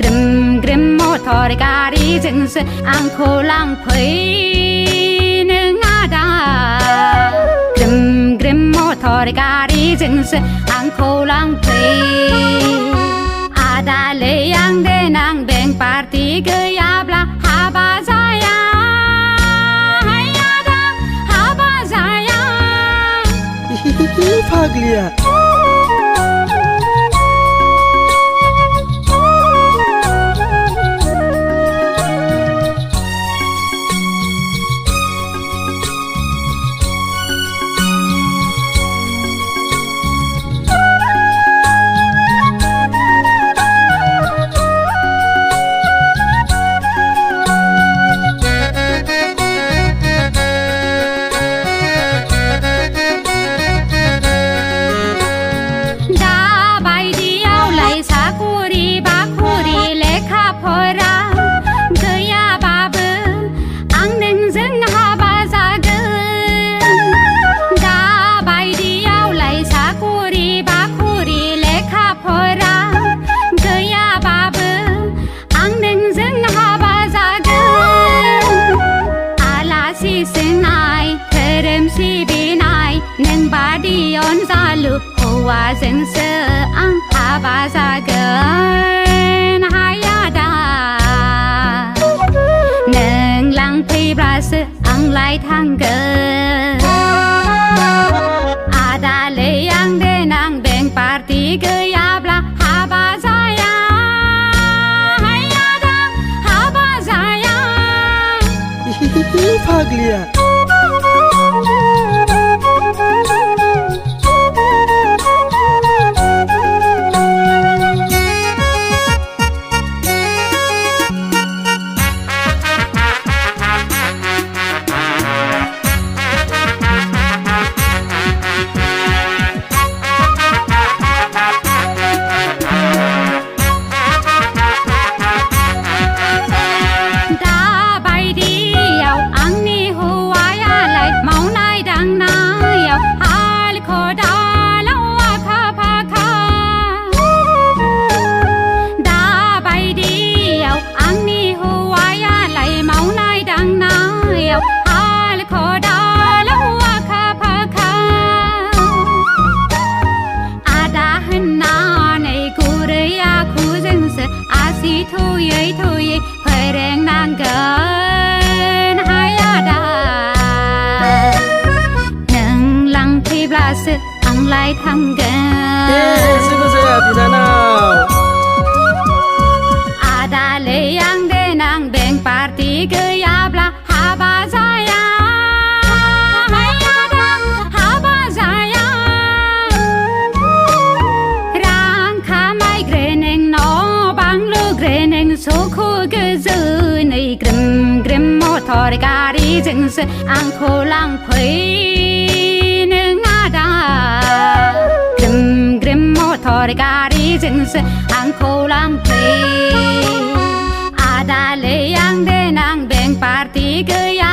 กริมกริมโมทอริการีจึงเสอังโคลังเพยหนึ่งอาดากริมกริมโมทอริการีจึงเสอังโคลังเพยอาดาเลยังเดนังเบงปาร์ตี้เกยาบลาฮาบาซายาให้อาดาฮาบาซายาภาคเลียว่าเซนเซอร์อังฮาบาซาเกินหายาดาหนึ่งลังพีบราสอังไลทางเกินอาดาเลยังเดนังเบงปาร์ตี้เกยาบลาฮาบาซายาให้อาดาฮาบาซายาภาคเลียทุยเพยแรงนางเกินหายาดาหนึ่งลังพีบลาสอังไลทางเกินซิกุเซียปีนานาอาดาเลยังเดนังเบงปาร์ตี้เกยาบลาฮาบาซายาให้อาดาฮาบาซายาร่างข้าไม่เกรนเองนอบังลูกเกรนเองสุขุกจือในกริมกริมโมทอริการีจึงเสอังโคลังเพยหนึ่งอาดากริมกริมโมทอริการีจึงเสอังโคลังเพยอาดาเลยังเดนังเบงปาร์ตี้เกย